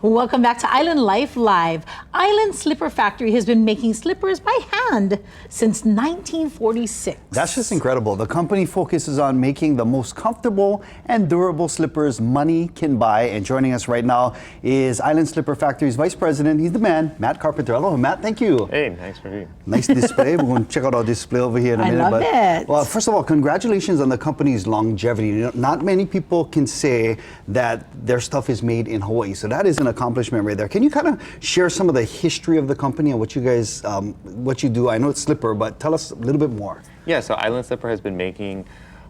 Welcome back to Island Life Live. Island Slipper Factory has been making slippers by hand since 1946. That's just incredible. The company focuses on making the most comfortable and durable slippers money can buy. And joining us right now is Island Slipper Factory's Vice President. He's the man, Matt Carpenter. Hello, Matt. Thank you. Hey, thanks for being. Nice display. We're going to check out our display over here in a minute. I love it. Well, first of all, congratulations on the company's longevity. You know, not many people can say that their stuff is made in Hawaii. So that is an accomplishment right there. Can you kind of share some of the history of the company and what you guys, what you do? I know it's slipper, but tell us a little bit more. Yeah, so Island Slipper has been making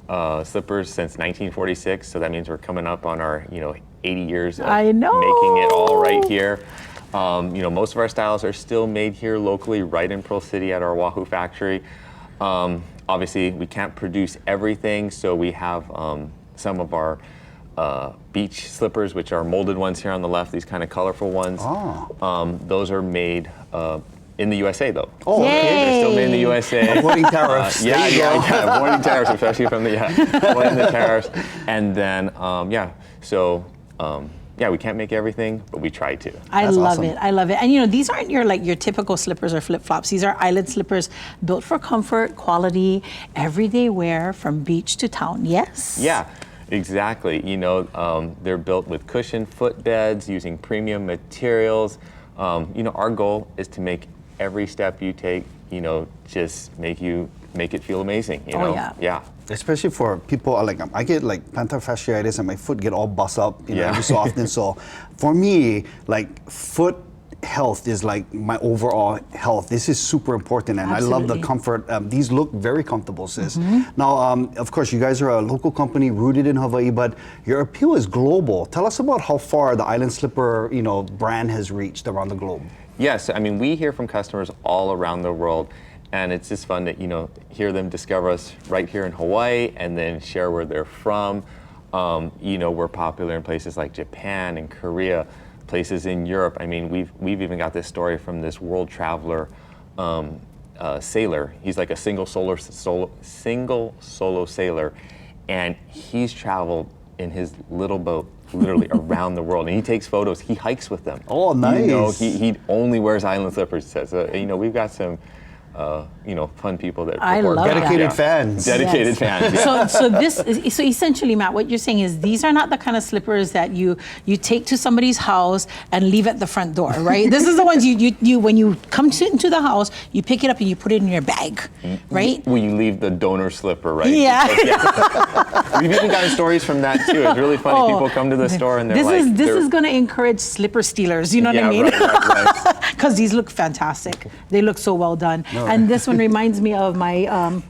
slippers since 1946. So that means we're coming up on our, 80 years of making it all right here. Most of our styles are still made here locally, right in Pearl City at our Oahu factory. Obviously, we can't produce everything, so we have some of our beach slippers, which are molded ones here on the left, these kind of colorful ones. Oh. Those are made in the USA, though. Oh, so okay. They're still made in the USA. Avoiding tariffs. Avoiding tariffs, especially from the, avoiding the tariffs. And then, we can't make everything, but we try to. I That's love awesome. it. I love it. And these aren't your typical slippers or flip-flops. These are Island slippers built for comfort, quality, everyday wear from beach to town. Yes? Yeah. Exactly. They're built with cushioned footbeds using premium materials. Our goal is to make every step you take, just make it feel amazing. Yeah. Especially for people I get plantar fasciitis and my foot get all bust up every so often. So for me, foot health is my overall health. This is super important, and Absolutely. I love the comfort. These look very comfortable, sis. Now, of course, you guys are a local company rooted in Hawaii, but your appeal is global. Tell us about how far the Island Slipper, brand has reached around the globe. Yes, we hear from customers all around the world, and it's just fun to hear them discover us right here in Hawaii, and then share where they're from. We're popular in places like Japan and Korea. Places in Europe. We've even got this story from this world traveler sailor. He's like a single solo sailor, and he's traveled in his little boat literally around the world, and he takes photos. He hikes with them. Oh, nice. He only wears Island slippers. So we've got some fun people that I love dedicated that. fans. Dedicated fans. Yeah. So essentially, Matt, what you're saying is these are not the kind of slippers that you take to somebody's house and leave at the front door, right? This is the ones you when you come into the house, you pick it up and you put it in your bag, right? Well, you leave the donor slipper, right? Yeah. Because, we've even gotten stories from that too. It's really funny. People come to the store and they're this is going to encourage slipper stealers. You know what I mean? Right. Because these look fantastic. They look so well done. No. And this one reminds me of my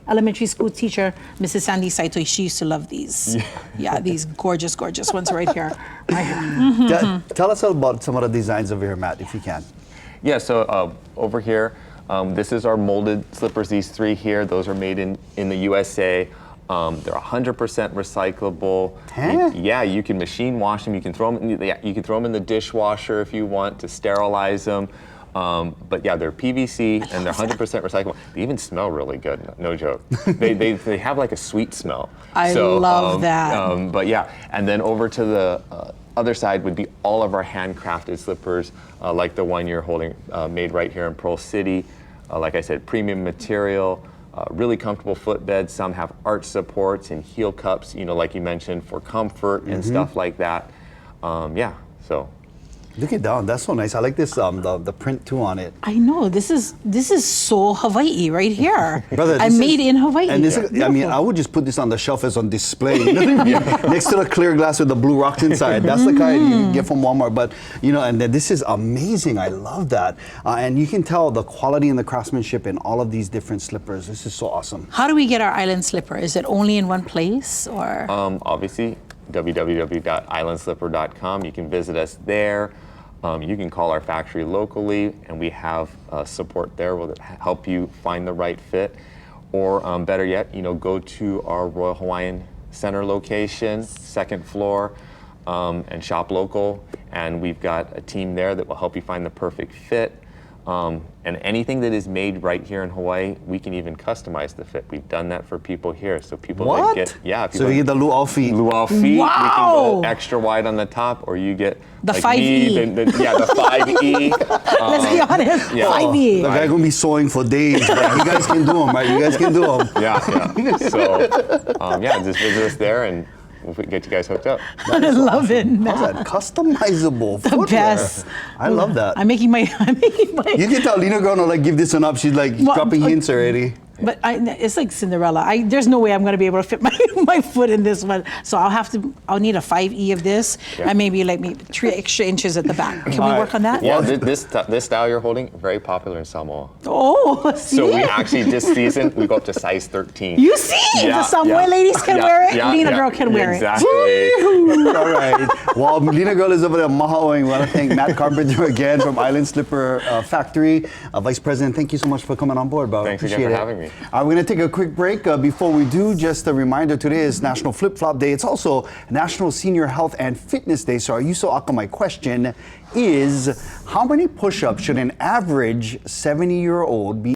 elementary school teacher, Mrs. Sandy Saito. She used to love these. Yeah, these gorgeous, gorgeous ones right here. Right here. Tell us about some of the designs over here, Matt, if you can. Yeah, so over here, this is our molded slippers, these three here. Those are made in the USA. They're 100% recyclable. Huh? You can machine wash them. You can throw them in the dishwasher if you want to sterilize them. But yeah, they're PVC and they're 100% recyclable. They even smell really good, no joke. they have like a sweet smell. I love that. But yeah, and then over to the other side would be all of our handcrafted slippers, like the one you're holding, made right here in Pearl City. Like I said, premium material, really comfortable footbeds. Some have arch supports and heel cups, like you mentioned, for comfort and stuff like that. So. Look it down. That's so nice. I like this the print too on it. I know this is so Hawaii right here. Brother, and made in Hawaii. And this I would just put this on the shelf as on display. Next to the clear glass with the blue rocks inside. That's the kind you can get from Walmart. But and then this is amazing. I love that. And you can tell the quality and the craftsmanship in all of these different slippers. This is so awesome. How do we get our Island slipper? Is it only in one place or? Obviously, www.islandslipper.com. You can visit us there. You can call our factory locally, and we have support there will help you find the right fit. Or better yet, go to our Royal Hawaiian Center location, second floor, and shop local. And we've got a team there that will help you find the perfect fit. And anything that is made right here in Hawaii, we can even customize the fit. We've done that for people here. So people that get, So you get the luau feet. luau feet. Wow. We can go extra wide on the top, or you get The like 5E. the 5E. Let's be honest. yeah. 5E. The guy gonna be sewing for days, but you guys can do them, right? You guys can do them. Yeah. So, just visit us there and we'll get you guys hooked up. I love it. How's that? Customizable footwear. best. I love that. I'm making my. You can tell Lena girl like give this one up. She's like dropping hints already. But it's like Cinderella. there's no way I'm going to be able to fit my foot in this one. So I'll need a 5E of this and maybe 3 extra inches at the back. Can we work on that? Yeah, this style you're holding, very popular in Samoa. Oh, see So it? we actually this season we go up to size 13. You see, the Samoa ladies can wear it. Lena girl can wear exactly. Woo! All right. While Lena girl is over there maha'oing, we want to thank Matt Carpenter again from Island Slipper Factory. Vice President, thank you so much for coming on board, bro. Thanks Appreciate again for it. having me. We're going to take a quick break. Before we do, just a reminder, today is National Flip Flop Day. It's also National Senior Health and Fitness Day. So, Ayuso Aka, my question is, how many push-ups should an average 70-year-old be